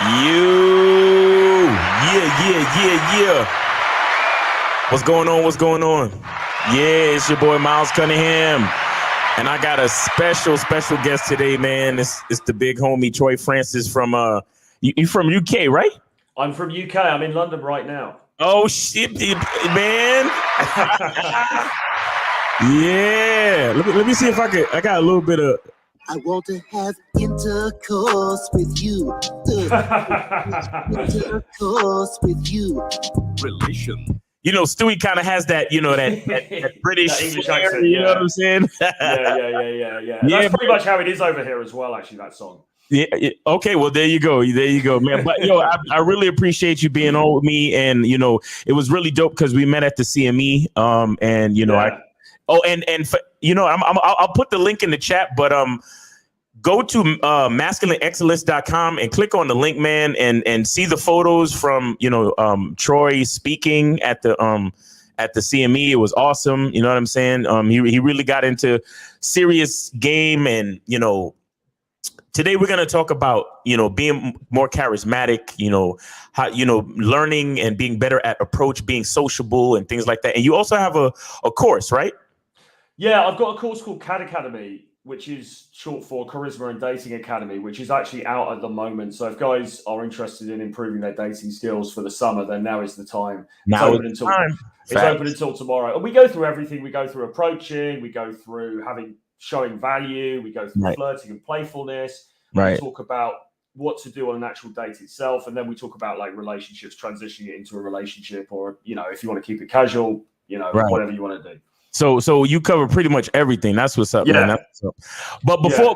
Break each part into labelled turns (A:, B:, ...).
A: You, yeah. What's going on? Yeah, it's your boy Miles Cunningham, and I got a special guest today, man. It's the big homie Troy Francis from you from UK, right?
B: I'm from UK. I'm in London right now.
A: Oh shit, man! Yeah, let me see if I got a little bit of.
C: I want to have intercourse with you. Intercourse with you.
A: Relation. You know, Stewie kind of has that, that British
B: that English
A: flair,
B: accent.
A: You know what I'm saying?
B: Yeah. That's pretty much how it is over here as well, actually, that song.
A: Yeah. Okay. Well, there you go, man. But I really appreciate you being on with me, and it was really dope because we met at the CME. I'll put the link in the chat, but go to masculineexcellence.com and click on the link, man, and see the photos from Troy speaking at the CME. It was awesome. You know what I'm saying? He really got into serious game, and today we're going to talk about being more charismatic, how learning and being better at approach, being sociable and things like that. And you also have a course, right?
B: Yeah, I've got a course called CAD Academy, which is short for Charisma and Dating Academy, which is actually out at the moment. So if guys are interested in improving their dating skills for the summer, then now is the time. It's open until tomorrow. And we go through everything. We go through approaching. We go through showing value. We go through flirting and playfulness.
A: Right.
B: We talk about what to do on an actual date itself. And then we talk about like relationships, transitioning it into a relationship, or, if you want to keep it casual, whatever you want to do.
A: So you cover pretty much everything. That's what's up, man. That's what's up. But before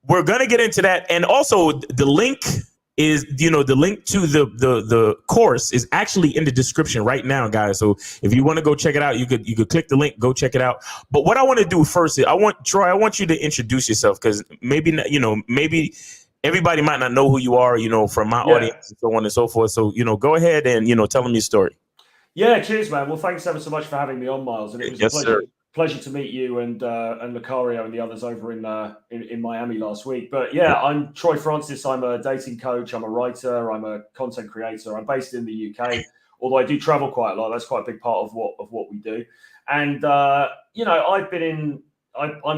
A: we're gonna get into that, and also the link is, the link to the course is actually in the description right now, guys. So if you want to go check it out, you could click the link, go check it out. But what I want to do first is I want you to introduce yourself, because maybe everybody might not know who you are, from my audience and so on and so forth. So go ahead and tell them your story.
B: Yeah, cheers, man. Well, thanks ever so much for having me on, Miles. And it was a pleasure to meet you and Lucario and the others over in Miami last week. But yeah, I'm Troy Francis. I'm a dating coach. I'm a writer. I'm a content creator. I'm based in the UK, although I do travel quite a lot. That's quite a big part of what we do. And I'm in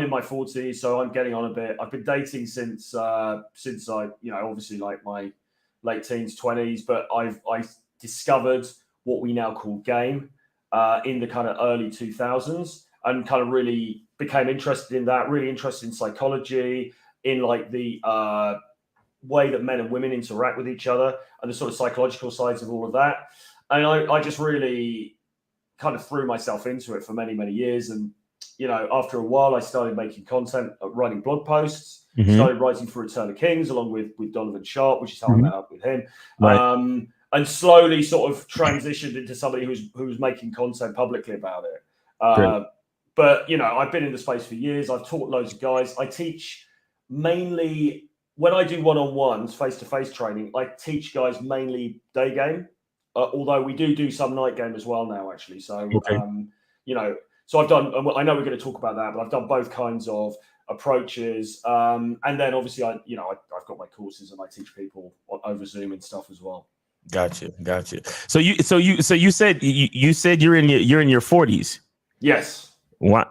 B: my 40s, so I'm getting on a bit. I've been dating since I obviously like my late teens, 20s, but I discovered what we now call game in the kind of early 2000s, and kind of really became interested in that, really interested in psychology, in like the way that men and women interact with each other and the sort of psychological sides of all of that. And I just really kind of threw myself into it for many, many years. And, after a while, I started making content, writing blog posts, started writing for Return of Kings along with Donovan Sharp, which is how I met up with him.
A: Right.
B: And slowly sort of transitioned into somebody who was making content publicly about it. But, I've been in the space for years. I've taught loads of guys. I teach mainly, when I do one-on-ones, face-to-face training, I teach guys mainly day game, although we do some night game as well now, actually. So, so I've done, I know we're going to talk about that, but I've done both kinds of approaches. And then obviously, I've got my courses and I teach people over Zoom and stuff as well.
A: Gotcha. So you said you're in your 40s.
B: Yes.
A: We don't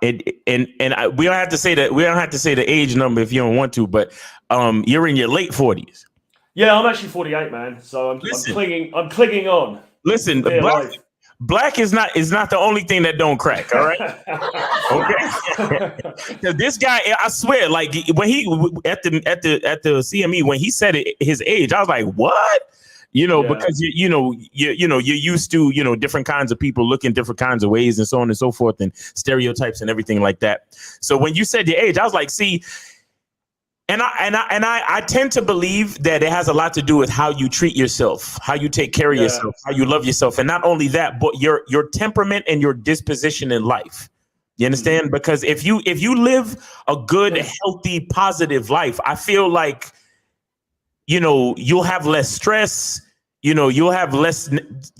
A: have to say that. We don't have to say the age number if you don't want to. But you're in your late 40s.
B: Yeah, I'm actually 48, man. So I'm clinging on.
A: Listen, black is not the only thing that don't crack. All right. Okay. Because this guy, I swear, like when he at the CME, when he said his age, I was like, what? Because you're used to, different kinds of people looking different kinds of ways and so on and so forth, and stereotypes and everything like that. So when you said your age, I was like, see, and I tend to believe that it has a lot to do with how you treat yourself, how you take care of yourself, how you love yourself. And not only that, but your temperament and your disposition in life. You understand? Because if you live a good, healthy, positive life, I feel like, you'll have less stress, you'll have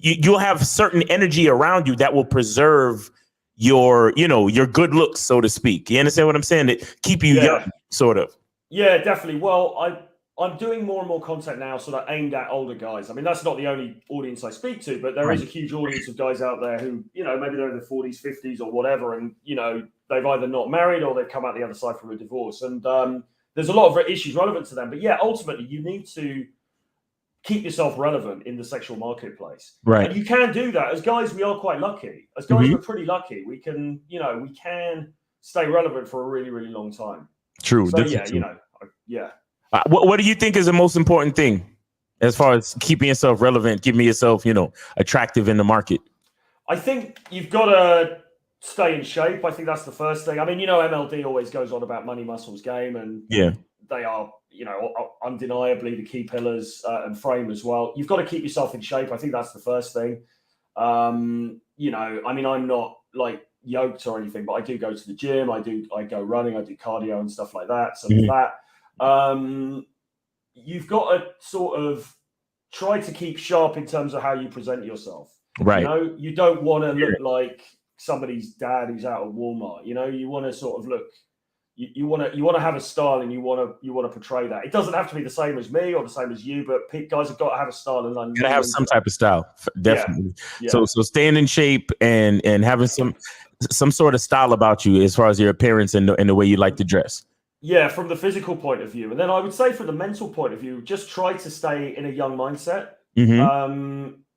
A: you'll have certain energy around you that will preserve your good looks, so to speak. You understand what I'm saying? That keep you young, sort of.
B: Yeah, definitely. Well, I'm doing more and more content now sort of aimed at older guys. I mean, that's not the only audience I speak to, but there is a huge audience of guys out there who, maybe they're in their 40s, 50s or whatever. And, they've either not married or they've come out the other side from a divorce. And there's a lot of issues relevant to them. But yeah, ultimately, you need to keep yourself relevant in the sexual marketplace.
A: Right.
B: And you can do that. As guys, we are quite lucky. As guys, we're pretty lucky. We can, we can stay relevant for a really, really long time.
A: True.
B: So, yeah.
A: What do you think is the most important thing as far as keeping yourself relevant, keeping yourself, attractive in the market? I
B: think you've got to stay in shape. I think that's the first thing. I mean, MLD always goes on about money, muscles, game, and they are, undeniably the key pillars and frame as well. You've got to keep yourself in shape. I think that's the first thing. I mean, I'm not like yoked or anything, but I do go to the gym. I go running. I do cardio and stuff like that. So that. You've got to sort of try to keep sharp in terms of how you present yourself.
A: Right.
B: You don't want to look like somebody's dad who's out of Walmart. You want to sort of look. You want to have a style, and you want to portray that. It doesn't have to be the same as me or the same as you, but guys have got to have a style and
A: gotta have some type of style, definitely. Yeah. So staying in shape and having some sort of style about you as far as your appearance and the way you like to dress.
B: Yeah, from the physical point of view. And then I would say from the mental point of view, just try to stay in a young mindset,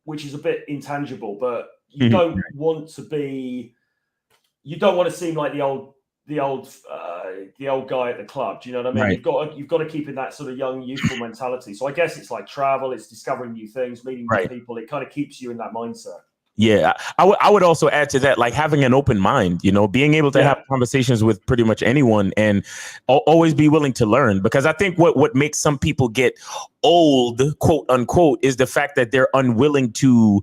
B: which is a bit intangible, but you don't want to seem like the old guy at the club. Do you know what I mean? Right. You've got to keep in that sort of young, youthful mentality. So I guess it's like travel, it's discovering new things, meeting new people. It kind of keeps you in that mindset.
A: Yeah, I would also add to that, like having an open mind, being able to have conversations with pretty much anyone and always be willing to learn. Because I think what makes some people get old, quote unquote, is the fact that they're unwilling to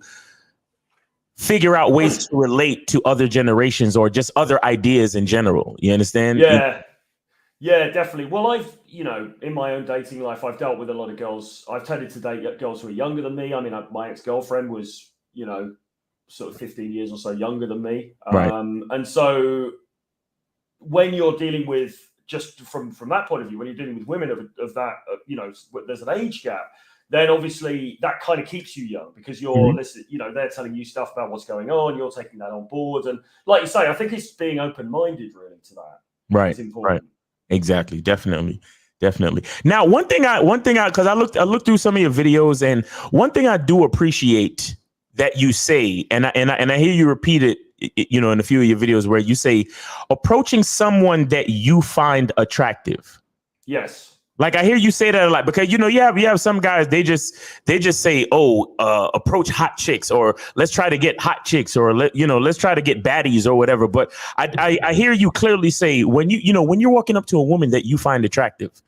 A: figure out ways to relate to other generations or just other ideas in general. You understand?
B: Yeah, definitely. Well, I've, in my own dating life, I've dealt with a lot of girls. I've tended to date girls who are younger than me. I mean, my ex-girlfriend was, sort of 15 years or so younger than me. And so when you're dealing with, just from that point of view, when you're dealing with women of that, there's an age gap, then obviously that kind of keeps you young because you're listening, they're telling you stuff about what's going on. You're taking that on board. And like you say, I think it's being open-minded really to that.
A: Right. Right. Exactly. Definitely. Now, one thing, because I looked through some of your videos, and one thing I do appreciate that you say, and I hear you repeat it, in a few of your videos where you say approaching someone that you find attractive.
B: Yes.
A: Like I hear you say that a lot because, you have some guys, they just say, approach hot chicks, or let's try to get hot chicks, or let's try to get baddies or whatever. But I hear you clearly say when you're walking up to a woman that you find attractive.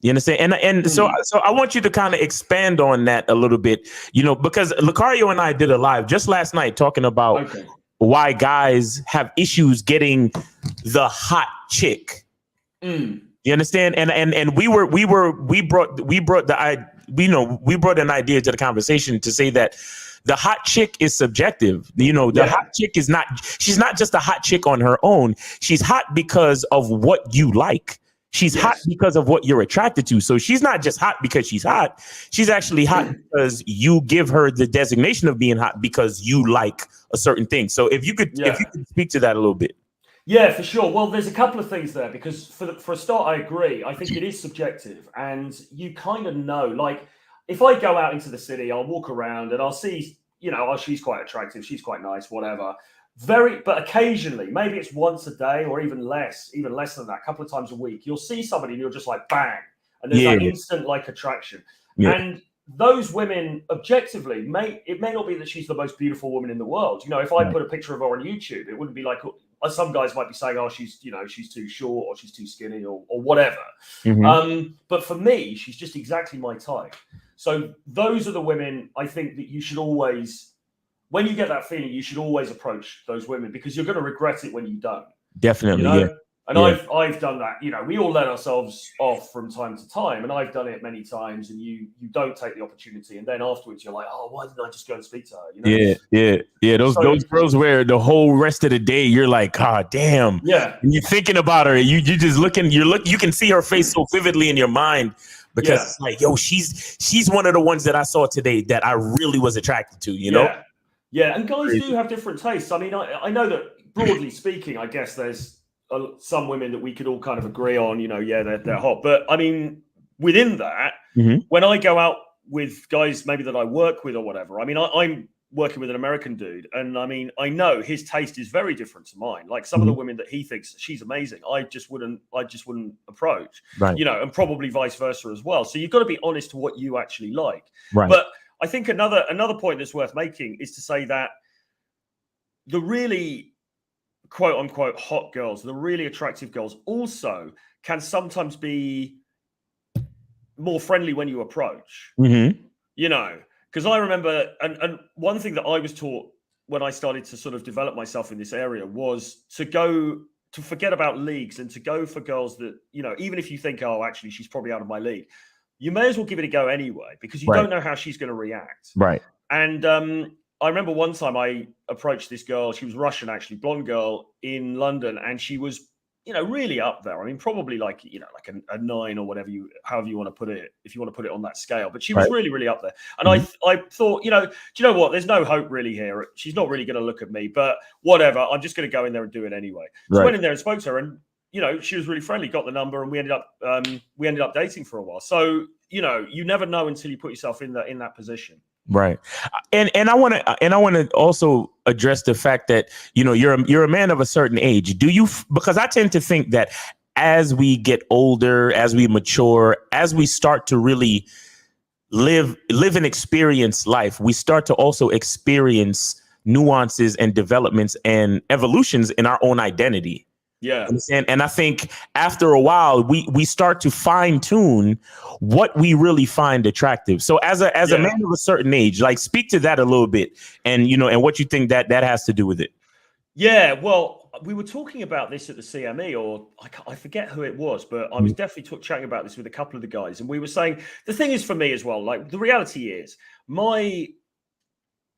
A: You understand? And so I want you to kind of expand on that a little bit, because Lucario and I did a live just last night talking about why guys have issues getting the hot chick. You understand? And we brought an idea to the conversation to say that the hot chick is subjective. The hot chick she's not just a hot chick on her own. She's hot because of what you like. She's hot because of what you're attracted to. So she's not just hot because she's hot. She's actually hot because you give her the designation of being hot because you like a certain thing. So if you could speak to that a little bit.
B: Yeah, for sure. Well, there's a couple of things there because for a start, I agree. I think it is subjective, and you kind of know. Like, if I go out into the city, I'll walk around and I'll see, she's quite attractive, she's quite nice, whatever. But occasionally, maybe it's once a day or even less than that, a couple of times a week, you'll see somebody and you're just like, bang. And there's that instant like attraction. Yeah. And those women objectively it may not be that she's the most beautiful woman in the world. If I put a picture of her on YouTube, it wouldn't be like, some guys might be saying, oh, she's too short or she's too skinny or whatever. But for me, she's just exactly my type. So those are the women I think that you should always, when you get that feeling, you should always approach those women because you're going to regret it when you don't.
A: Definitely, yeah.
B: And I've done that. We all let ourselves off from time to time, and I've done it many times. And you don't take the opportunity, and then afterwards you're like, oh, why didn't I just go and speak to her?
A: Yeah. Those girls where the whole rest of the day you're like, God damn.
B: Yeah.
A: And you're thinking about her. You just looking. You can see her face so vividly in your mind. because it's like, yo, she's one of the ones that I saw today that I really was attracted to, you know?
B: Yeah, and guys do have different tastes. I mean, I know that broadly speaking, I guess there's some women that we could all kind of agree on, you know, they're hot. But I mean, within that, when I go out with guys maybe that I work with or whatever, I mean, I'm working with an American dude, and I mean, I know his taste is very different to mine. Like some of the women that he thinks she's amazing, I just wouldn't approach, you know, and probably vice versa as well. So you've got to be honest to what you actually like. But I think another point that's worth making is to say that the really quote unquote hot girls, the really attractive girls, also can sometimes be more friendly when you approach. You know. Because I remember, and one thing that I was taught when I started to sort of develop myself in this area was to forget about leagues and to go for girls that, you know, even if you think, oh, actually, she's probably out of my league, you may as well give it a go anyway, because you don't know how she's going to react. And I remember one time I approached this girl, she was Russian, actually, blonde girl in London, and she was, you know, really up there. I mean, probably like, you know, like a 9 or whatever however you want to put it, if you want to put it on that scale. But she was really, really up there. And I thought, you know, do you know what? There's no hope really here. She's not really going to look at me, but whatever. I'm just going to go in there and do it anyway. So I went in there and spoke to her, and you know, she was really friendly. Got the number, and we ended up dating for a while. So you know, you never know until you put yourself in that position.
A: Right. And I want to also address the fact that, you know, you're a man of a certain age. Because I tend to think that as we get older, as we mature, as we start to really live and experience life, we start to also experience nuances and developments and evolutions in our own identity. And I think after a while, we start to fine tune what we really find attractive. So as a man of a certain age, like, speak to that a little bit, and, you know, and what you think that has to do with it.
B: Yeah, well, we were talking about this at the CME, or I forget who it was, but I was definitely chatting about this with a couple of the guys, and we were saying the thing is, for me as well, like, the reality is my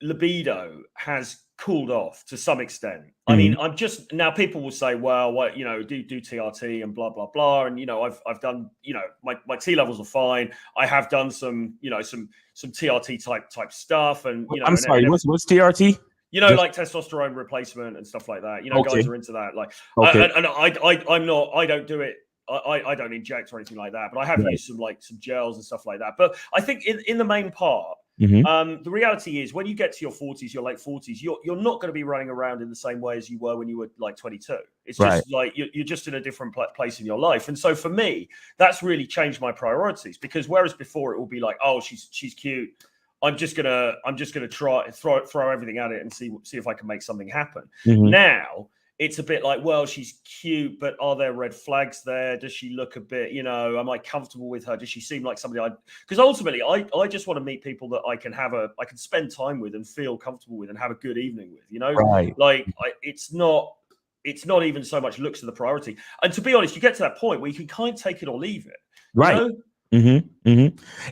B: libido has cooled off to some extent. I mean, I'm just, now people will say, well, what, you know, do TRT and blah blah blah, and you know, I've done, you know, my T levels are fine. I have done some, you know, some TRT type stuff, and you know,
A: I'm sorry, what's TRT?
B: You know, like testosterone replacement and stuff like that. You know, guys are into that. Like, and I'm not. I don't do it. I don't inject or anything like that. But I have used some gels and stuff like that. But I think in the main part, the reality is, when you get to your 40s, your late 40s, you're not going to be running around in the same way as you were when you were like 22. It's just like you're just in a different place in your life. And so for me, that's really changed my priorities, because whereas before it will be like, oh, she's cute, I'm just gonna try throw everything at it and see if I can make something happen. Now it's a bit like, well, she's cute, but are there red flags there? Does she look a bit, you know, am I comfortable with her? Does she seem like somebody because ultimately I just want to meet people that I can spend time with and feel comfortable with and have a good evening with, you know? Like it's not even so much looks are the priority. And to be honest, you get to that point where you can kind of take it or leave it. You know?
A: And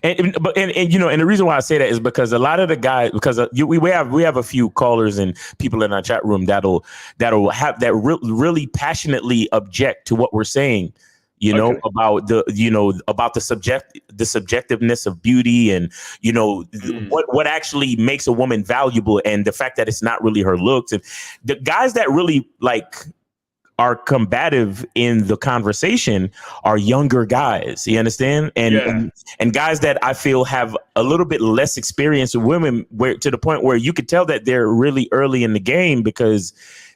A: you know, and the reason why I say that is because a lot of the guys, because we have a few callers and people in our chat room that'll really passionately object to what we're saying, you know, about the subjectiveness of beauty, and you know what actually makes a woman valuable, and the fact that it's not really her looks. And the guys that really are combative in the conversation are younger guys, you understand? And guys that I feel have a little bit less experience with women, where to the point where you could tell that they're really early in the game, because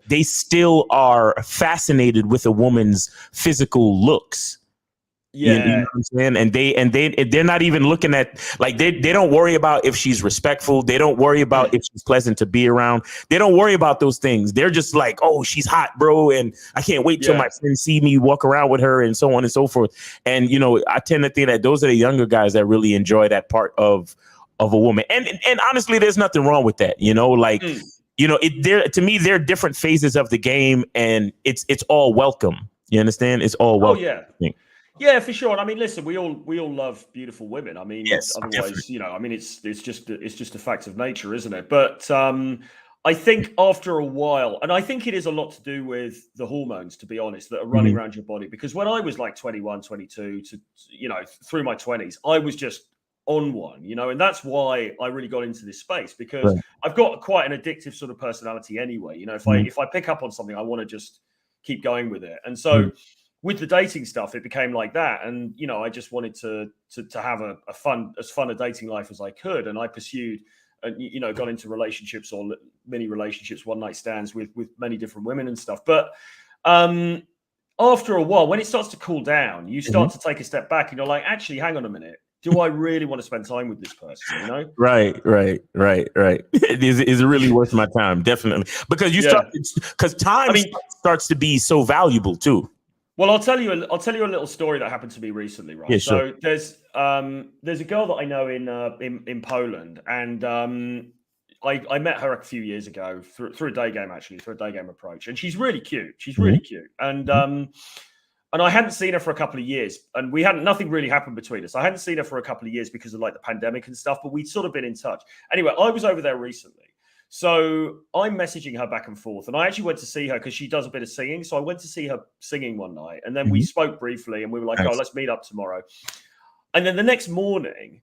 A: they still are fascinated with a woman's physical looks. You know what I'm saying? And they're not even looking at, like, they don't worry about if she's respectful. They don't worry about if she's pleasant to be around. They don't worry about those things. They're just like, oh, she's hot, bro, and I can't wait till my friends see me walk around with her, and so on and so forth. And you know, I tend to think that those are the younger guys that really enjoy that part of a woman. And honestly, there's nothing wrong with that. You know, like you know, to me, they're different phases of the game, and it's all welcome. You understand? It's all welcome.
B: Yeah, for sure. And I mean, listen, we all love beautiful women. I mean, otherwise,
A: definitely.
B: you know, I mean, it's just a fact of nature, isn't it? But I think after a while, and I think it is a lot to do with the hormones, to be honest, that are running around your body. Because when I was like 21, 22 to, through my 20s, I was just on one, and that's why I really got into this space, because I've got quite an addictive sort of personality anyway. If I pick up on something, I want to just keep going with it. And so with the dating stuff, it became like that. And, I just wanted to have as fun a dating life as I could. And I pursued, got into relationships or mini relationships, one night stands with many different women and stuff. But after a while, when it starts to cool down, you start to take a step back and you're like, actually, hang on a minute. Do I really want to spend time with this person?
A: Right. Is it really worth my time? Definitely. Because time starts to be so valuable too.
B: Well, I'll tell you a little story that happened to me recently, right?
A: Yeah, sure.
B: So there's a girl that I know in Poland, and I met her a few years ago through a day game, actually, through a day game approach, and she's really cute. She's really cute, and I hadn't seen her for a couple of years, and nothing really happened between us. I hadn't seen her for a couple of years because of like the pandemic and stuff, but we'd sort of been in touch. Anyway, I was over there recently. So I'm messaging her back and forth, and I actually went to see her because she does a bit of singing. So I went to see her singing one night, and then we spoke briefly, and we were like, "Oh, let's meet up tomorrow." And then the next morning,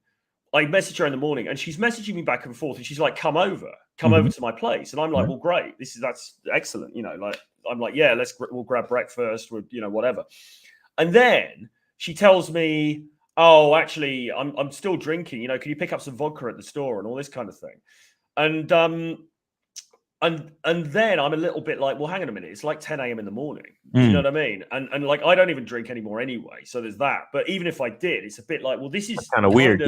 B: I messaged her in the morning, and she's messaging me back and forth, and she's like, "Come over to my place." And I'm like, "Well, great. That's excellent." I'm like, "Yeah, we'll grab breakfast, whatever." And then she tells me, "Oh, actually, I'm still drinking. Can you pick up some vodka at the store and all this kind of thing?" And then I'm a little bit like, well, hang on a minute. It's like 10 a.m. in the morning. You know what I mean? And like, I don't even drink anymore anyway. So there's that. But even if I did, it's a bit like, well, this is
A: kind of weird.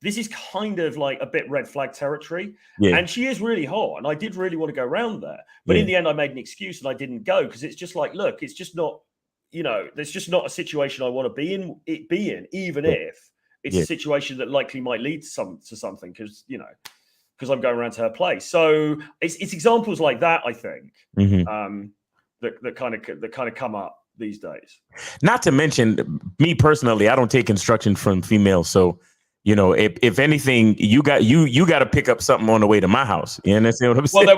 B: This is kind of like a bit red flag territory.
A: Yeah.
B: And she is really hot. And I did really want to go around there. But in the end, I made an excuse and I didn't go because it's just like, look, it's just not, there's just not a situation I want to be in, even if it's a situation that likely might lead to something because, because I'm going around to her place. So it's examples like that, I think, that kind of come up these days.
A: Not to mention, me personally, I don't take instruction from females. So, if anything, you got to pick up something on the way to my house. You understand what I'm saying?
B: Well,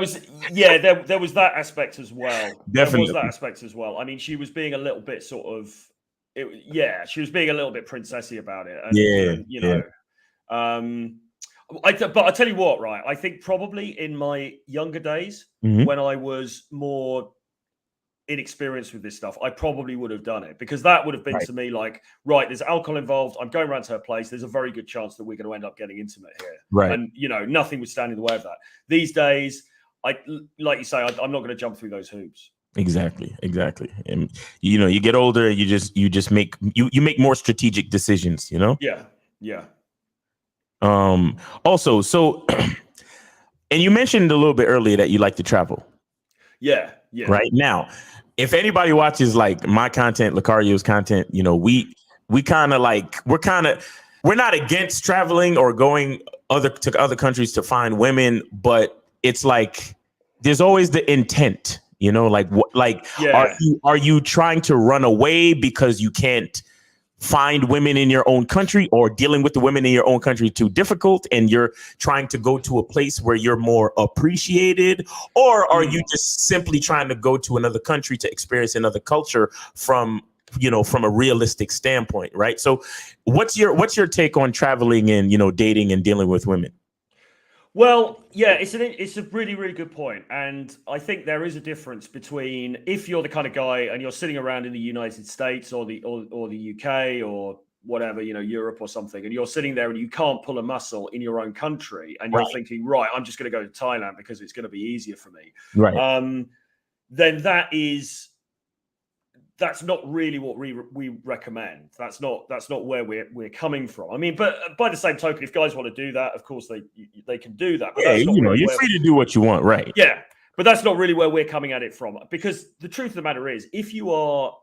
B: there was that aspect as well.
A: Definitely.
B: There was that aspect as well. I mean, she was being a little bit she was being a little bit princessy about it. And, but I tell you what, right? I think probably in my younger days, when I was more inexperienced with this stuff, I probably would have done it because that would have been to me like, right, there's alcohol involved. I'm going around to her place. There's a very good chance that we're going to end up getting intimate here.
A: Right.
B: And, nothing would stand in the way of that. These days, like you say, I'm not going to jump through those hoops.
A: Exactly. And, you get older, you just make more strategic decisions,
B: Yeah.
A: Also, so, and you mentioned a little bit earlier that you like to travel.
B: Yeah.
A: Right now, if anybody watches like my content, Lucario's content, we kind of like, we're not against traveling or going to other countries to find women, but it's like, there's always the intent, are you trying to run away because you can't find women in your own country, or dealing with the women in your own country too difficult and you're trying to go to a place where you're more appreciated? Or are you just simply trying to go to another country to experience another culture from a realistic standpoint, right? So what's your take on traveling and, dating and dealing with women?
B: Well, yeah, it's a really, really good point. And I think there is a difference between if you're the kind of guy and you're sitting around in the United States or the UK or whatever, Europe or something, and you're sitting there and you can't pull a muscle in your own country and you're thinking, right, I'm just going to go to Thailand because it's going to be easier for me.
A: Right.
B: Then that's not really what we recommend. That's not where we're coming from. I mean, but by the same token, if guys want to do that, of course they can do that. But
A: you're free to do what you want, right?
B: Yeah, but that's not really where we're coming at it from. Because the truth of the matter is, if you are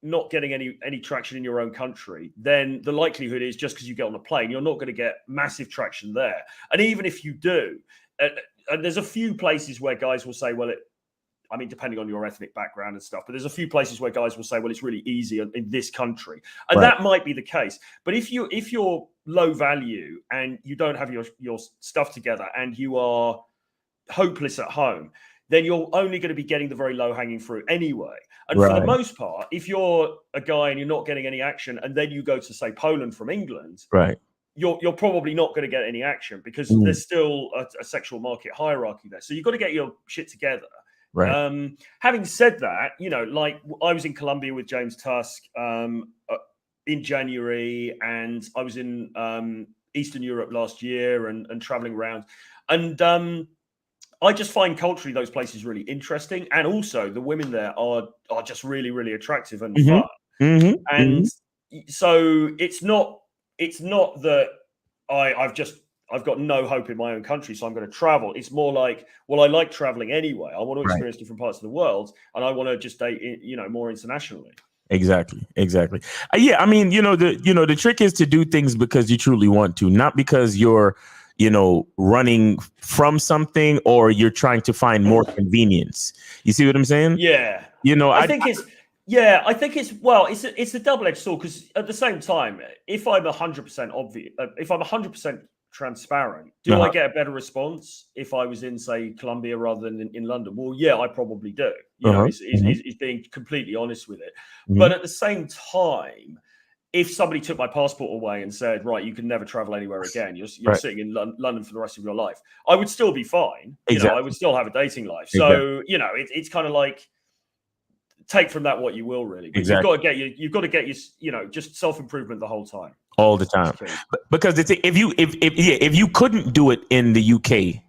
B: not getting any traction in your own country, then the likelihood is just because you get on a plane, you're not going to get massive traction there. And even if you do, and there's a few places where guys will say, well, depending on your ethnic background and stuff, but there's a few places where guys will say, well, it's really easy in this country. And that might be the case. But if you're low value and you don't have your stuff together and you are hopeless at home, then you're only going to be getting the very low hanging fruit anyway. And for the most part, if you're a guy and you're not getting any action, and then you go to, say, Poland from England, you're probably not going to get any action because there's still a sexual market hierarchy there. So you've got to get your shit together. Right. Having said that, you know, like I was in Colombia with James Tusk in January, and I was in Eastern Europe last year and traveling around. And I just find culturally those places really interesting. And also the women there are just really, really attractive and fun. And so it's not that I've got no hope in my own country, so I'm going to travel. It's more like, well, I like traveling anyway. I want to experience different parts of the world, and I want to just date, you know, more internationally. Exactly.
A: Yeah, I mean, the trick is to do things because you truly want to, not because you're, running from something or you're trying to find more convenience. You see what I'm saying?
B: Yeah. I think it's a double-edged sword, because at the same time, if I'm 100% obvious, if I'm 100% transparent, do I get a better response if I was in, say, Colombia rather than in London? Well, yeah, I probably do. Is being completely honest with it. But at the same time, if somebody took my passport away and said, right, you can never travel anywhere again, you're sitting in London for the rest of your life, I would still be fine. I would still have a dating life. So, it's kind of like, take from that what you will, really. But you've got to get your, just self-improvement the whole time.
A: All the time. Because if you couldn't do it in the UK,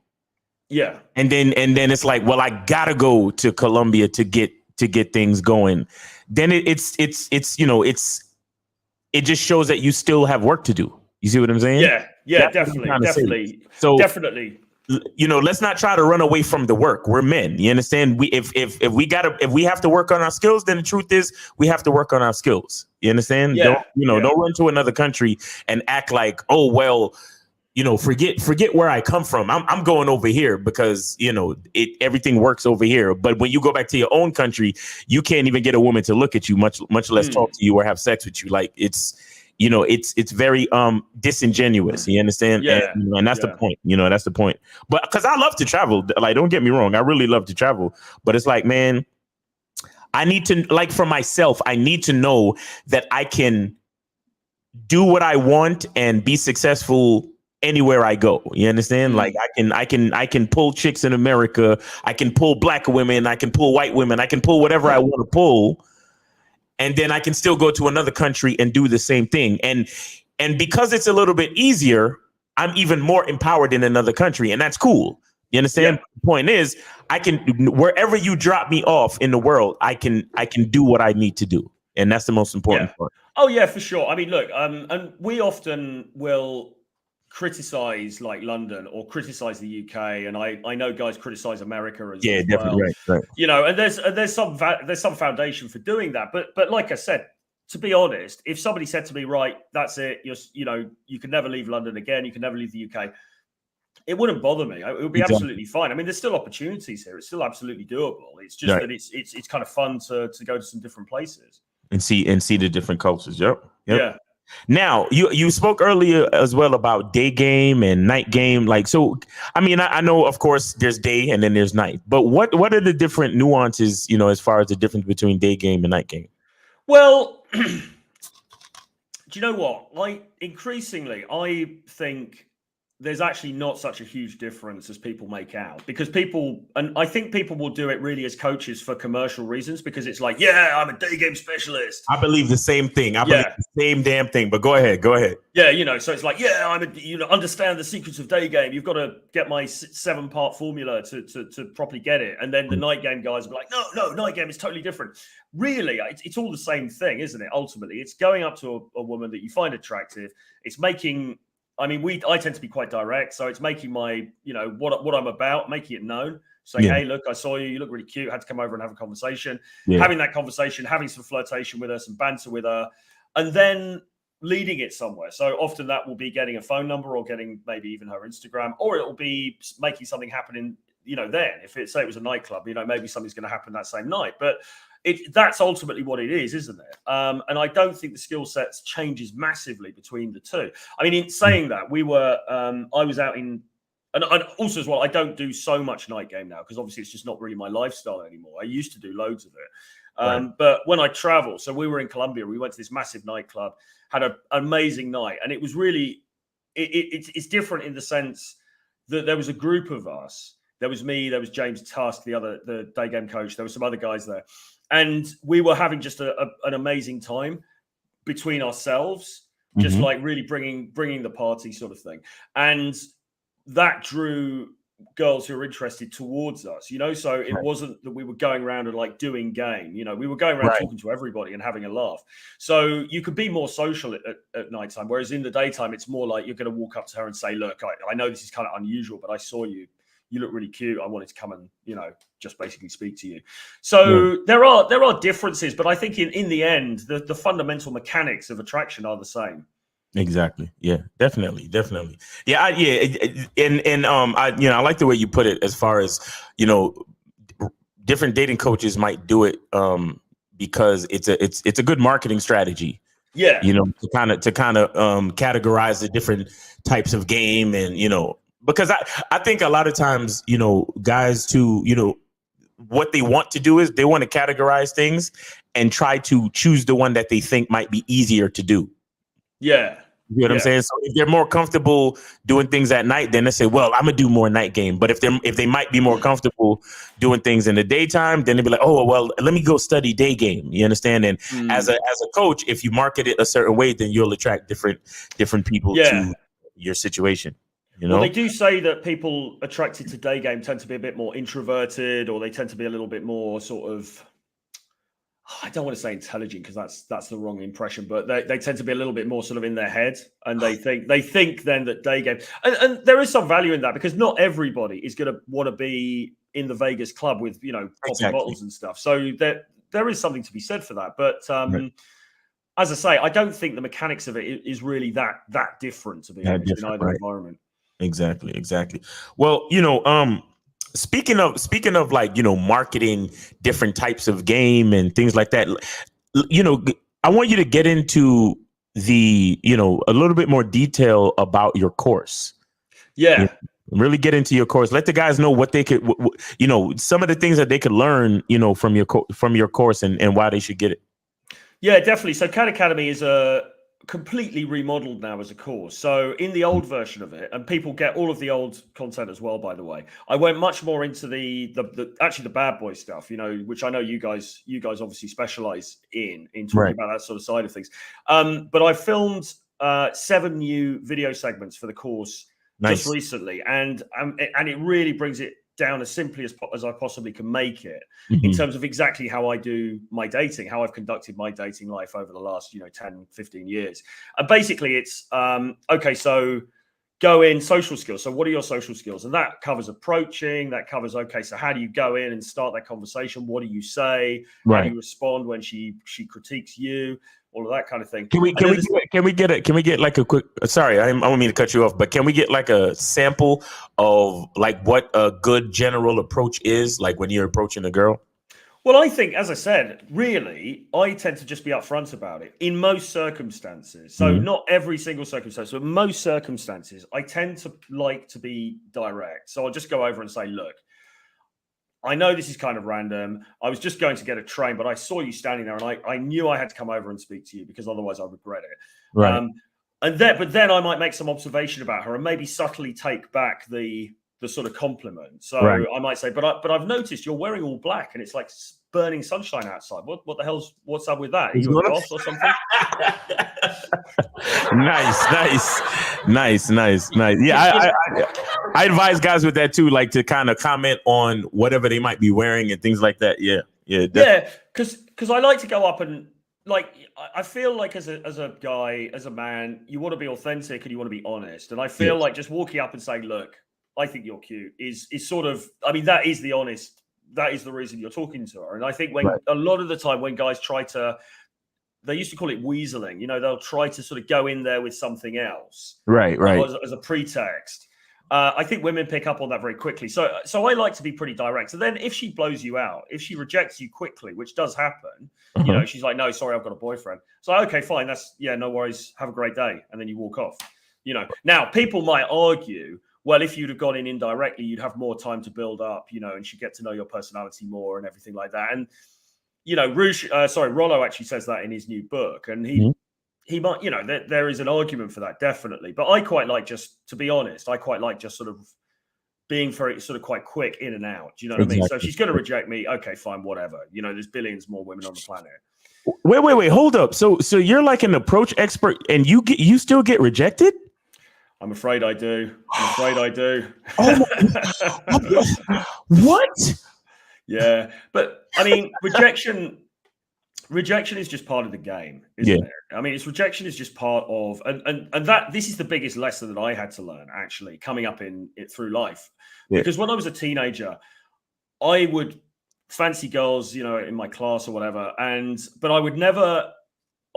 A: and then it's like, well, I gotta go to Colombia to get things going, then it just shows that you still have work to do. You see what I'm saying?
B: Yeah, definitely.
A: So
B: definitely.
A: Let's not try to run away from the work. We're men. You understand? If we have to work on our skills, then the truth is we have to work on our skills. You understand?
B: Yeah.
A: Don't run to another country and act like, oh, well, forget where I come from. I'm going over here because, everything works over here. But when you go back to your own country, you can't even get a woman to look at you, much less talk to you or have sex with you. Like it's very disingenuous. You understand?
B: Yeah.
A: And that's the point. That's the point. But because I love to travel, like, don't get me wrong, I really love to travel. But it's like, man, I need to, like, for myself, I need to know that I can do what I want and be successful anywhere I go. You understand? Like I can pull chicks in America. I can pull black women. I can pull white women. I can pull whatever I want to pull. And then I can still go to another country and do the same thing. And because it's a little bit easier, I'm even more empowered in another country. And that's cool. You understand? Yeah. The point is, I can, wherever you drop me off in the world, I can do what I need to do. And that's the most important part.
B: Oh, yeah, for sure. I mean, look, and we often will criticize like London or criticize the UK, and I know guys criticize America as well.
A: Definitely, right.
B: And there's some foundation for doing that, but like I said, to be honest, if somebody said to me, right, that's it, you can never leave London again, you can never leave the UK, it wouldn't bother me. It would be absolutely fine. I mean, there's still opportunities here. It's still absolutely doable. It's just that it's kind of fun to go to some different places
A: and see the different cultures. Yep.
B: Yeah.
A: Now, you spoke earlier as well about day game and night game. Like, so, I mean, I know, of course, there's day and then there's night. But what are the different nuances, as far as the difference between day game and night game?
B: Well, do you know what? I think there's actually not such a huge difference as people make out, because I think people will do it really as coaches for commercial reasons, because it's like, yeah, I'm a day game specialist.
A: I believe the same thing. I believe the same damn thing, but go ahead.
B: Yeah. So it's like, yeah, understand the secrets of day game. You've got to get my 7-part formula to properly get it. And then the night game guys will be like, no, night game is totally different. Really, it's all the same thing, isn't it? Ultimately, it's going up to a woman that you find attractive. It's making, I tend to be quite direct, so it's making my, what I'm about, making it known. Saying, hey, look, I saw you. You look really cute. Had to come over and have a conversation. Yeah. Having that conversation, having some flirtation with her, some banter with her, and then leading it somewhere. So often that will be getting a phone number or getting maybe even her Instagram, or it will be making something happen in, then. If it was a nightclub, maybe something's going to happen that same night. But that's ultimately what it is, isn't it? And I don't think the skill sets changes massively between the two. I mean, in saying that, I was out in And also as well, I don't do so much night game now because obviously it's just not really my lifestyle anymore. I used to do loads of it. But when I travel, so we were in Colombia, we went to this massive nightclub, had an amazing night. And it was really, it's different in the sense that there was a group of us. There was me, there was James Tusk, the day game coach. There were some other guys there. And we were having just an amazing time between ourselves, just like really bringing the party sort of thing. And that drew girls who were interested towards us, so it wasn't that we were going around and like doing game, we were going around talking to everybody and having a laugh. So you could be more social at nighttime, whereas in the daytime it's more like you're going to walk up to her and say, look, I know this is kind of unusual, but I saw you look really cute, I wanted to come and just basically speak to you. So there are differences, but I think in the end the fundamental mechanics of attraction are the same.
A: Exactly. Yeah, definitely. Yeah. I like the way you put it as far as, different dating coaches might do it because it's a good marketing strategy.
B: Yeah.
A: To kind of categorize the different types of game and, because I think a lot of times, guys too, what they want to do is they want to categorize things and try to choose the one that they think might be easier to do.
B: Yeah.
A: You know what I'm saying? So if they're more comfortable doing things at night, then they say, well, I'm gonna do more night game. But if they might be more comfortable doing things in the daytime, then they'd be like, oh, well, let me go study day game. You understand? And as a coach, if you market it a certain way, then you'll attract different people to your situation.
B: Well, they do say that people attracted to day game tend to be a bit more introverted, or they tend to be a little bit more sort of, I don't want to say intelligent because that's the wrong impression, but they tend to be a little bit more sort of in their head, and they think then that day game, and there is some value in that because not everybody is going to want to be in the Vegas club with popping bottles and stuff. So there is something to be said for that. But as I say, I don't think the mechanics of it is really that different, to be honest, in either environment.
A: Exactly. Well, speaking of like, marketing different types of game and things like that, I want you to get into the, a little bit more detail about your course.
B: Yeah.
A: Really get into your course. Let the guys know what they could, some of the things that they could learn, from your course and why they should get it.
B: Yeah, definitely. So CAD Academy is completely remodeled now as a course. So in the old version of it, and people get all of the old content as well, by the way, I went much more into the bad boy stuff, which I know you guys obviously specialize in talking about that sort of side of things. But I filmed 7 new video segments for the course just recently, and it really brings it down as simply as I possibly can make it in terms of exactly how I do my dating, how I've conducted my dating life over the last 10, 15 years. And basically it's okay, so go in social skills. So what are your social skills? And that covers approaching, that covers, okay, so how do you go in and start that conversation? What do you say? How do you respond when she critiques you? All of that kind of thing. Can we
A: get like a quick, sorry, I don't mean to cut you off, but can we get like a sample of like what a good general approach is, like when you're approaching a girl?
B: Well, I think, as I said, really, I tend to just be upfront about it in most circumstances. So not every single circumstance, but most circumstances, I tend to like to be direct. So I'll just go over and say, look, I know this is kind of random. I was just going to get a train, but I saw you standing there, and I knew I had to come over and speak to you because otherwise I regret it.
A: Right.
B: But then I might make some observation about her and maybe subtly take back the sort of compliment. So I might say, but I've noticed you're wearing all black, and it's like burning sunshine outside. What the what's up with that? Are you a boss or something? Nice. Yeah, I advise guys with that too, like to kind of comment on whatever they might be wearing and things like that. Yeah, because I like to go up and like I feel like as a guy, as a man, you want to be authentic and you want to be honest. And I feel like just walking up and saying, "Look, I think you're cute," is sort of, I mean, that is the honest. That is the reason you're talking to her. And I think a lot of the time when guys try to, they used to call it weaseling. They'll try to sort of go in there with something else, right, as a pretext. I think women pick up on that very quickly. So I like to be pretty direct. And then if she blows you out, if she rejects you quickly, which does happen, she's like, "No, sorry, I've got a boyfriend." So okay, fine, no worries. Have a great day, and then you walk off. Now people might argue, well, if you'd have gone in indirectly, you'd have more time to build up, and she'd get to know your personality more and everything like that. And, Rollo actually says that in his new book, and he might, there is an argument for that, definitely. But I quite like, just to be honest, just sort of being very sort of quite quick in and out. Do you know what I mean? So if she's going to reject me, okay, fine, whatever. There's billions more women on the planet.
A: Wait, hold up. So you're like an approach expert, and you still get rejected?
B: I'm afraid I do.
A: Oh what?
B: Yeah, but I mean, rejection is just part of the game, isn't it? I mean, rejection is just part of, and that this is the biggest lesson that I had to learn, actually, coming up in it through life. Because when I was a teenager, I would fancy girls, in my class or whatever, but I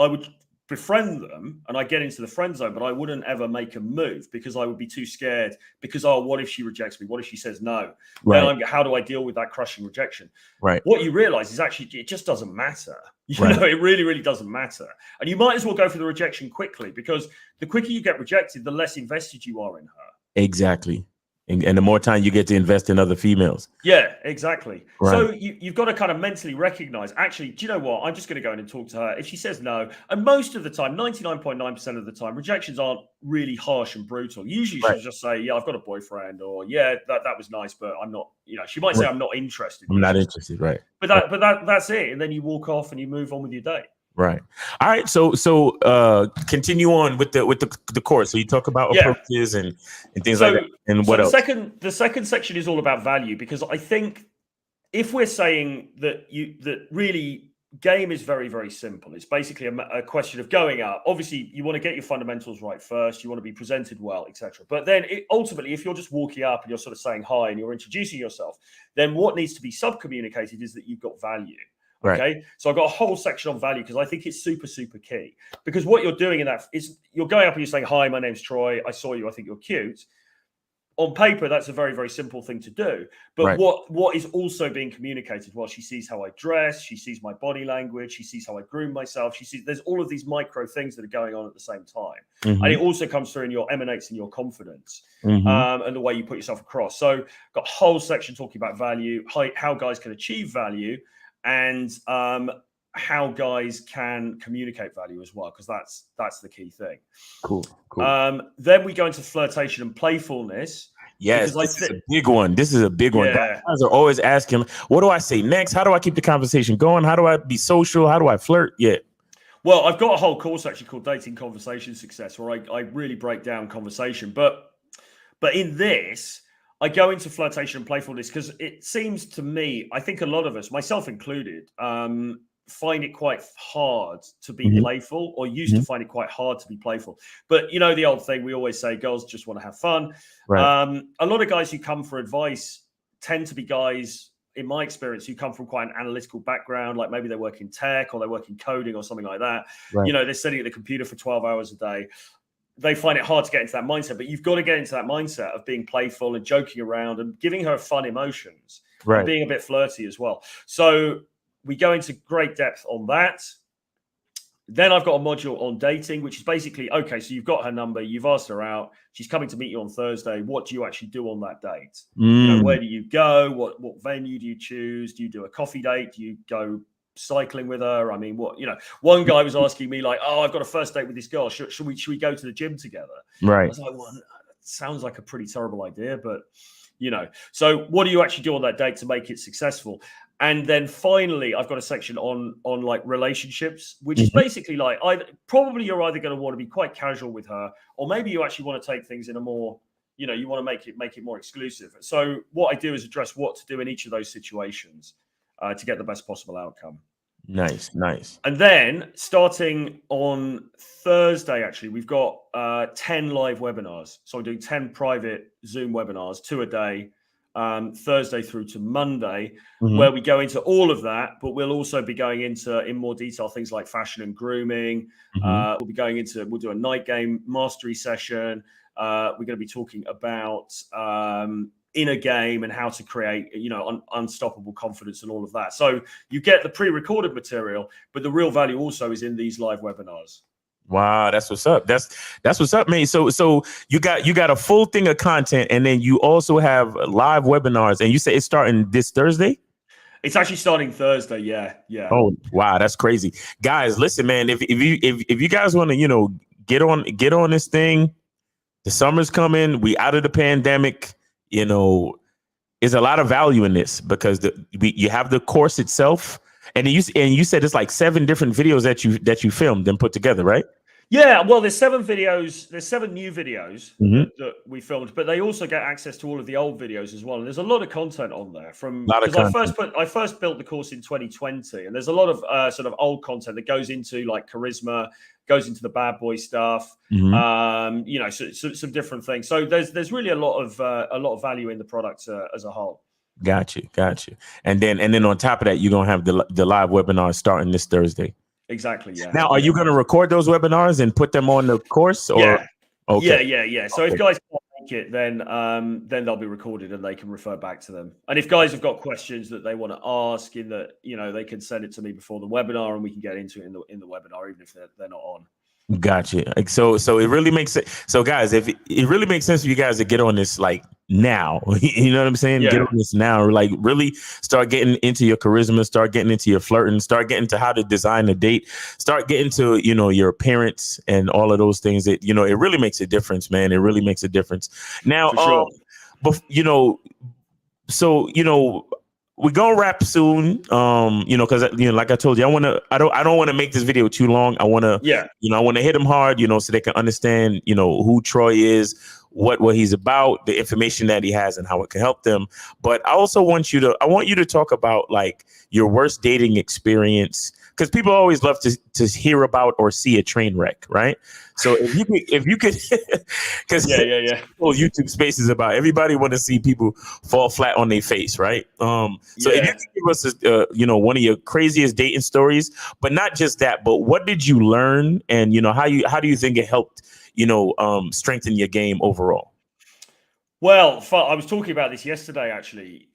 B: would befriend them and I get into the friend zone, but I wouldn't ever make a move because I would be too scared because, what if she rejects me? What if she says no? Right. Then how do I deal with that crushing rejection?
A: Right.
B: What you realize is actually it just doesn't matter. It really, really doesn't matter. And you might as well go for the rejection quickly, because the quicker you get rejected, the less invested you are in her.
A: Exactly. And the more time you get to invest in other females.
B: Yeah, exactly.
A: Right.
B: So you've got to kind of mentally recognize, actually, do you know what? I'm just going to go in and talk to her. If she says no, and most of the time, 99.9% of the time, rejections aren't really harsh and brutal. Usually she'll just say, yeah, I've got a boyfriend, or yeah, that was nice, but I'm not, she might say, I'm not interested.
A: I'm not interested, right.
B: But that's it. And then you walk off and you move on with your day.
A: Right. All right. So continue on with the course. So you talk about approaches and things like that. And what else?
B: The second section is all about value, because I think if we're saying that really game is very, very simple. It's basically a question of going up. Obviously, you want to get your fundamentals right first. You want to be presented well, etc. But then ultimately, if you're just walking up and you're sort of saying hi and you're introducing yourself, then what needs to be sub-communicated is that you've got value. Okay, right. So I've got a whole section on value because I think it's super, super key. Because what you're doing in that is you're going up and you're saying, hi, my name's Troy. I saw you. I think you're cute. On paper, that's a very, very simple thing to do. But what is also being communicated? Well, she sees how I dress. She sees my body language. She sees how I groom myself. She sees there's all of these micro things that are going on at the same time. And it also comes through emanates in your confidence and the way you put yourself across. So got a whole section talking about value, how guys can achieve value, and how guys can communicate value as well, because that's the key thing.
A: Cool.
B: Then we go into flirtation and playfulness.
A: Yes, this is a big one. Guys are always asking, what do I say next? How do I keep the conversation going? How do I be social? How do I flirt? Yeah.
B: Well, I've got a whole course actually called Dating Conversation Success, where I really break down conversation. But in this, I go into flirtation and playfulness because it seems to me, I think a lot of us, myself included, find it quite hard to be playful, or used to find it quite hard to be playful. But the old thing we always say, girls just want to have fun. Right. A lot of guys who come for advice tend to be guys, in my experience, who come from quite an analytical background, like maybe they work in tech or they work in coding or something like that. Right. They're sitting at the computer for 12 hours a day. They find it hard to get into that mindset, but you've got to get into that mindset of being playful and joking around and giving her fun emotions, and being a bit flirty as well. So we go into great depth on that. Then I've got a module on dating, which is basically, okay, so you've got her number, you've asked her out, she's coming to meet you on Thursday. What do you actually do on that date? Where do you go? What venue do you choose? Do you do a coffee date? Do you go cycling with her? I mean, one guy was asking me like, I've got a first date with this girl. Should we go to the gym together? Right. I was like, well, that sounds like a pretty terrible idea, but so what do you actually do on that date to make it successful? And then finally, I've got a section on like relationships, which is basically like you're either going to want to be quite casual with her, or maybe you actually want to take things in a more, you want to make it more exclusive. So what I do is address what to do in each of those situations to get the best possible outcome. Nice. And then starting on Thursday, actually, we've got 10 live webinars. So I'm doing 10 private Zoom webinars, 2 a day, Thursday through to Monday, where we go into all of that, but we'll also be going into in more detail things like fashion and grooming. We'll do a night game mastery session. We're going to be talking about inner game and how to create, unstoppable confidence and all of that. So you get the pre-recorded material, but the real value also is in these live webinars.
A: Wow, that's what's up. That's what's up, man. So you got a full thing of content, and then you also have live webinars, and you say it's starting this Thursday?
B: It's actually starting Thursday. Yeah.
A: Oh, wow, that's crazy, guys. Listen, man. If you guys want to, get on this thing, the summer's coming. We out of the pandemic. There's a lot of value in this because you have the course itself. And you said it's like 7 different videos that you filmed and put together, right?
B: Yeah, well, there's 7 videos. There's 7 new videos that we filmed, but they also get access to all of the old videos as well. And there's a lot of content on there because I first built the course in 2020, and there's a lot of sort of old content that goes into like charisma, goes into the bad boy stuff, some different things. So there's really a lot of value in the product as a whole.
A: Got you. And then on top of that, you're gonna have the live webinar starting this Thursday.
B: Exactly. Yeah.
A: Now, are you gonna record those webinars and put them on the course? Or?
B: Yeah.
A: Okay.
B: Yeah. So if guys can't make it, then they'll be recorded and they can refer back to them. And if guys have got questions that they want to ask, they can send it to me before the webinar, and we can get into it in the webinar, even if they're not on.
A: Gotcha. So it really makes sense. So guys, if it really makes sense for you guys to get on this like now, you know what I'm saying?
B: Yeah.
A: Get on this now, like really start getting into your charisma, start getting into your flirting, start getting to how to design a date, start getting to, your appearance and all of those things that, it really makes a difference, man. It really makes a difference. Now,
B: For sure.
A: we're gonna wrap soon, because like I told you, I don't want to make this video too long. I want to, I want to hit them hard, so they can understand, who Troy is, what he's about, the information that he has, and how it can help them. But I also want you to talk about like your worst dating experience, because people always love to hear about or see a train wreck, right? So if you could, because YouTube space is about everybody want to see people fall flat on their face, right? So if you could give us, one of your craziest dating stories, but not just that, but what did you learn, and how do you think it helped, strengthen your game overall?
B: Well, I was talking about this yesterday, actually.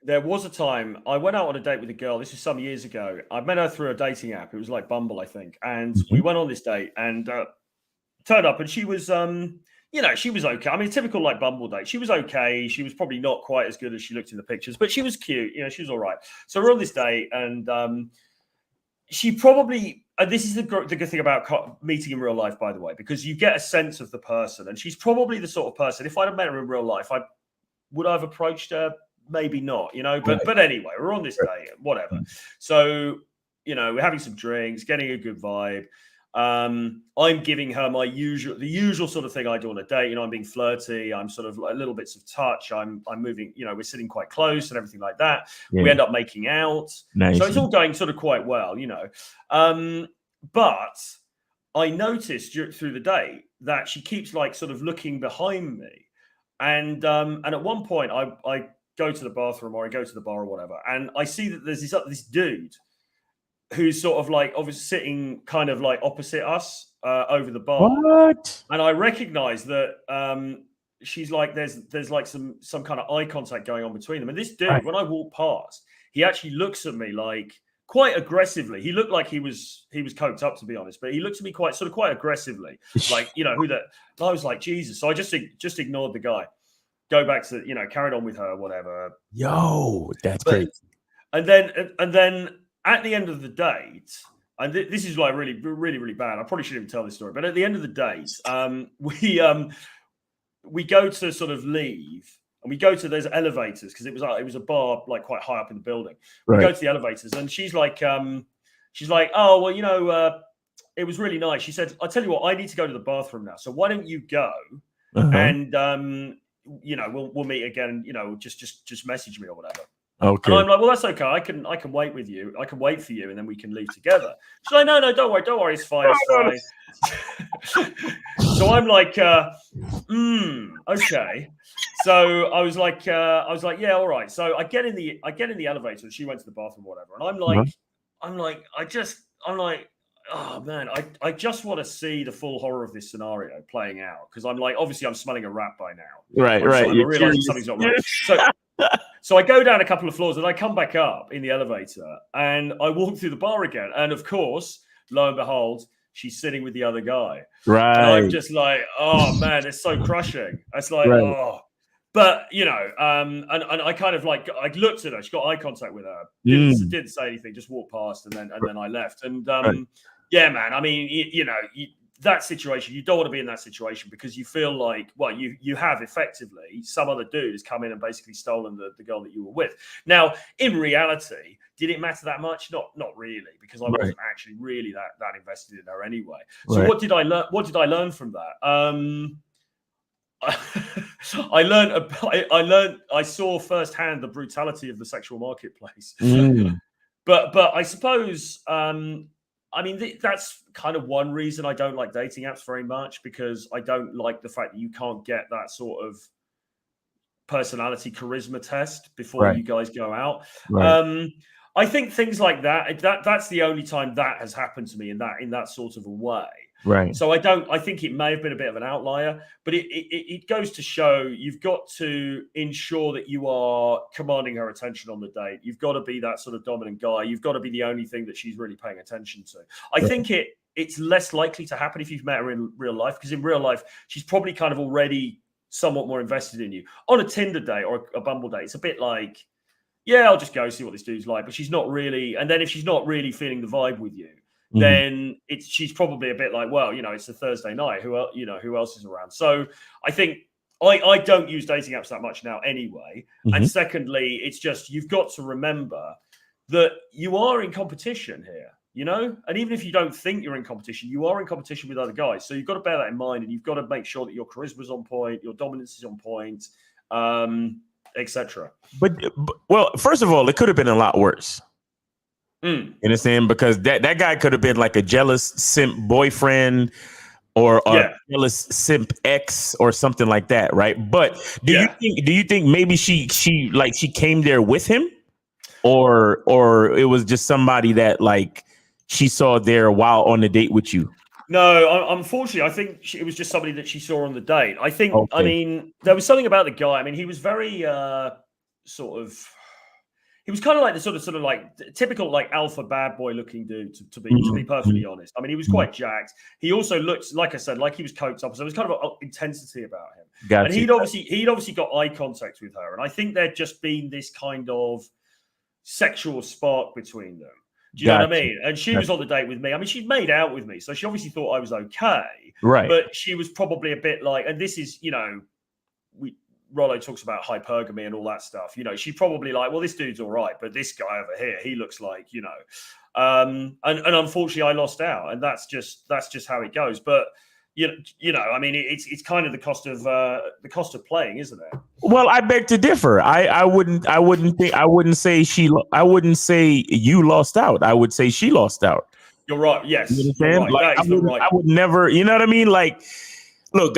B: There was a time I went out on a date with a girl. This was some years ago. I met her through a dating app. It was like Bumble, I think. And we went on this date and turned up, and she was, she was okay. I mean, typical like Bumble date. She was okay. She was probably not quite as good as she looked in the pictures, but she was cute. She was all right. So we're on this date, and she probably, and this is the good thing about meeting in real life, by the way, because you get a sense of the person. And she's probably the sort of person, if I'd have met her in real life, would I have approached her? Maybe not, but anyway, we're on this day, whatever. So, we're having some drinks, getting a good vibe. I'm giving her the usual sort of thing I do on a date. I'm being flirty. I'm sort of like little bits of touch. I'm moving, we're sitting quite close and everything like that. Yeah. We end up making out. Nice. So it's all going sort of quite well, but I noticed through the day that she keeps like sort of looking behind me. And at one point I go to the bathroom or I go to the bar or whatever, and I see that there's this dude who's sort of like obviously sitting kind of like opposite us over the bar.
A: What?
B: And I recognize that she's like there's like some kind of eye contact going on between them. And this dude, when I walk past, he actually looks at me like quite aggressively. He looked like he was coked up, to be honest, but he looked at me quite aggressively, like who that. I was like, Jesus. So I just ignored the guy. Go back to carried on with her, whatever.
A: Yo, that's crazy.
B: And then at the end of the date, and this is like really, really, really bad. I probably shouldn't even tell this story, but at the end of the date, we go to sort of leave, and we go to there's elevators because it was a bar like quite high up in the building. We go to the elevators, and she's like, oh well, it was really nice. She said, I tell you what, I need to go to the bathroom now, so why don't you go and we'll meet again. Just message me or whatever.
A: Okay.
B: And I'm like, well, that's okay. I can wait with you. I can wait for you, and then we can leave together. She's like, no, don't worry. It's fine. So I'm like, okay. So I was like, yeah, all right. So I get in the elevator, and she went to the bathroom or whatever. And I'm like, oh man, I just want to see the full horror of this scenario playing out, because I'm like, obviously I'm smelling a rat by now.
A: Right.
B: I realize something's not right. So I go down a couple of floors and I come back up in the elevator and I walk through the bar again. And of course, lo and behold, she's sitting with the other guy.
A: Right.
B: And I'm just like, oh man, it's so crushing. It's like, oh. But you know, and I kind of like, I looked at her. She got eye contact with her. Didn't say anything. Just walked past, and then I left. And yeah, man. I mean, you know, that situation, you don't want to be in that situation because you feel like, well, you have effectively some other dude has come in and basically stolen the girl that you were with. Now, in reality, did it matter that much? Not really, because I wasn't actually really that invested in her anyway. So what did I learn? What did I learn from that? I saw firsthand the brutality of the sexual marketplace. But I suppose, I mean, that's kind of one reason I don't like dating apps very much, because I don't like the fact that you can't get that sort of personality charisma test before you guys go out. I think things like that's the only time that has happened to me in that sort of a way.
A: Right.
B: So I think it may have been a bit of an outlier, but it goes to show you've got to ensure that you are commanding her attention on the date. You've got to be that sort of dominant guy. You've got to be the only thing that she's really paying attention to. I think it's less likely to happen if you've met her in real life, because in real life, she's probably kind of already somewhat more invested in you. On a Tinder date or a Bumble date, it's a bit like, yeah, I'll just go see what this dude's like, but she's not really. And then if she's not really feeling the vibe with you, then she's probably a bit like, well, you know, it's a Thursday night. Who else is around? So I think I don't use dating apps that much now anyway. And secondly, it's just, you've got to remember that you are in competition here, you know? And even if you don't think you're in competition, you are in competition with other guys. So you've got to bear that in mind, and you've got to make sure that your charisma's on point, your dominance is on point, etc.
A: But well, first of all, it could have been a lot worse. You understand? Because that guy could have been like a jealous simp boyfriend or a jealous simp ex or something like that, right? But do you think maybe she came there with him, or it was just somebody that like she saw there while on the date with you?
B: No, unfortunately, I think it was just somebody that she saw on the date. I think, I mean, there was something about the guy. I mean, he was very he was kind of like the sort of like typical like alpha bad boy looking dude, to be perfectly honest. I mean, he was quite jacked. He also looked, like I said, like he was coked up. So there was kind of an intensity about him. And he'd obviously got eye contact with her. And I think there'd just been this kind of sexual spark between them. Do you know what I mean? And she was on the date with me. I mean, she'd made out with me, so she obviously thought I was okay.
A: Right.
B: But she was probably a bit like, and this is, you know, Rollo talks about hypergamy and all that stuff. You know, she probably like, well, this dude's all right, but this guy over here, he looks like, you know, and unfortunately, I lost out, and that's just how it goes. But you know, I mean, it's kind of the cost of playing, isn't it?
A: Well, I beg to differ. I wouldn't say you lost out. I would say she lost out.
B: You're right. Yes,
A: you understand? Like, I would never. You know what I mean? Like, look,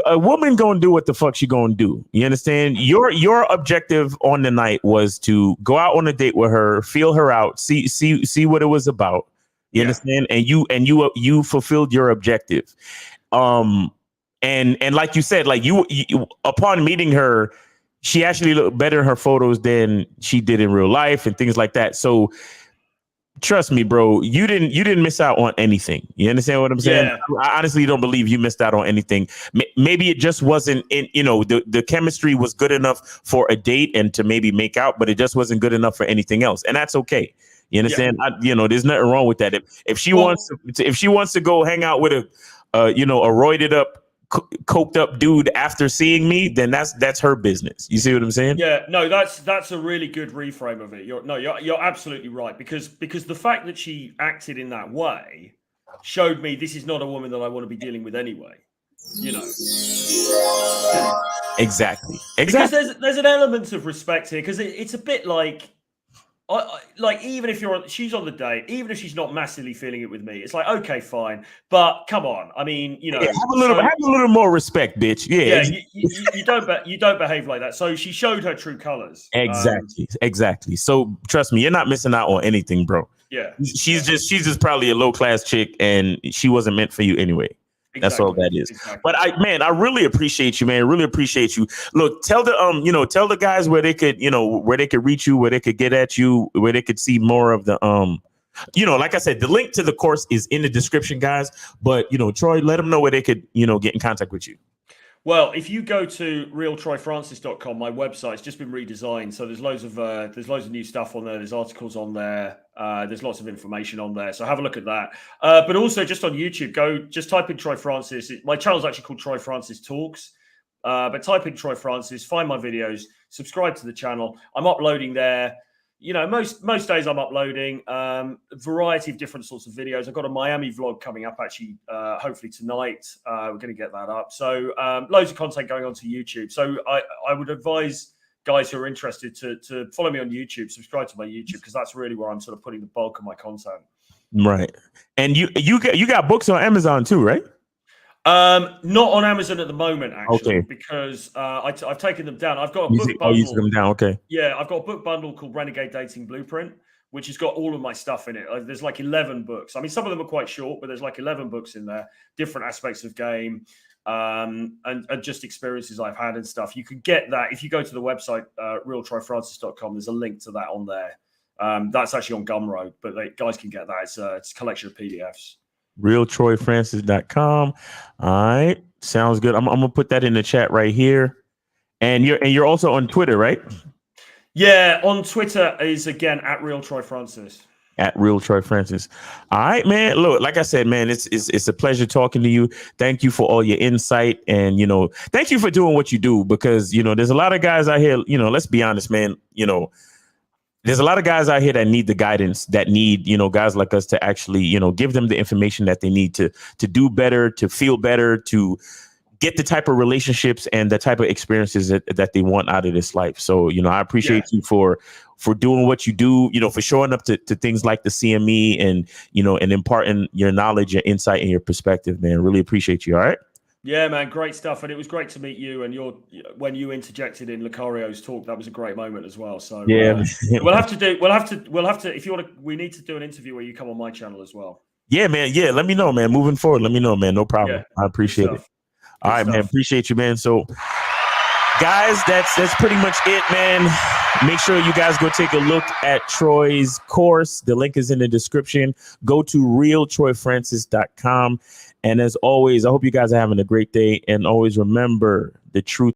A: a woman gonna do what the fuck she gonna do. You understand? Your objective on the night was to go out on a date with her, feel her out, see what it was about. You understand? And you fulfilled your objective. And like you said, like you upon meeting her, she actually looked better in her photos than she did in real life and things like that. So trust me, bro, you didn't miss out on anything. You understand what I'm saying? Yeah. I honestly don't believe you missed out on anything. Maybe it just wasn't in, you know, the chemistry was good enough for a date and to maybe make out, but it just wasn't good enough for anything else. And that's okay. You understand? Yeah. There's nothing wrong with that. If she wants to go hang out with a roided up, coked up dude after seeing me, then that's her business. You see what I'm saying?
B: Yeah, no, that's a really good reframe of it. You're absolutely right, because the fact that she acted in that way showed me this is not a woman that I want to be dealing with anyway. You know.
A: Exactly.
B: Because there's an element of respect here, because it's a bit like. Like, even if she's on the date, even if she's not massively feeling it with me, it's like, okay, fine, but come on, I mean, you know,
A: have a little more respect, bitch.
B: You don't behave like that. So she showed her true colors.
A: Exactly. So trust me, you're not missing out on anything, bro.
B: Yeah,
A: she's just probably a low class chick, and she wasn't meant for you anyway. Exactly. That's all that is. Exactly. But I really appreciate you, man. I really appreciate you. Look, tell the guys where they could reach you, where they could get at you, where they could see more of the Like I said, the link to the course is in the description, guys. But, Troy, let them know where they could, get in contact with you.
B: Well, if you go to realtroyfrancis.com, my website's just been redesigned. So there's loads of new stuff on there. There's articles on there. There's lots of information on there. So have a look at that. But also just on YouTube, just type in Troy Francis. My channel's actually called Troy Francis Talks. But type in Troy Francis, find my videos, subscribe to the channel. I'm uploading there. Most days I'm uploading a variety of different sorts of videos. I've got a Miami vlog coming up actually, hopefully tonight. We're going to get that up. So loads of content going on to YouTube. So I would advise guys who are interested to follow me on YouTube, subscribe to my YouTube, because that's really where I'm sort of putting the bulk of my content.
A: Right. And you got books on Amazon too, right?
B: Not on Amazon at the moment, actually,
A: okay.
B: Because I've taken them down. I've got a book bundle.
A: Oh, you took them down. Okay.
B: Yeah, I've got a book bundle called Renegade Dating Blueprint, which has got all of my stuff in it. There's like 11 books. I mean, some of them are quite short, but there's like 11 books in there, different aspects of game, and just experiences I've had and stuff. You can get that if you go to the website, realtroyfrancis.com. There's a link to that on there. That's actually on Gumroad, but guys can get that. It's a collection of PDFs.
A: realtroyfrancis.com. All right. Sounds good. I'm gonna put that in the chat right here. And you're also on Twitter, right?
B: Yeah, on Twitter is again at realtroyfrancis.
A: At realtroyfrancis. All right, man. Look, like I said, man, it's a pleasure talking to you. Thank you for all your insight, and thank you for doing what you do, because there's a lot of guys out here. Let's be honest, man. There's a lot of guys out here that need the guidance, that need, guys like us to actually, give them the information that they need to do better, to feel better, to get the type of relationships and the type of experiences that they want out of this life. So, I appreciate you for doing what you do, for showing up to things like the CME and, and imparting your knowledge, your insight, and your perspective, man. Really appreciate you. All right.
B: Yeah, man, great stuff, and it was great to meet you. And when you interjected in Lucario's talk, that was a great moment as well. So
A: yeah,
B: we'll have to. If you want to, we need to do an interview where you come on my channel as well.
A: Yeah, man. Yeah, let me know, man. Moving forward, let me know, man. No problem. Yeah, I appreciate it. All right, man. Appreciate you, man. So, guys, that's pretty much it, man. Make sure you guys go take a look at Troy's course. The link is in the description. Go to realtroyfrancis.com. And as always, I hope you guys are having a great day. And always remember, the truth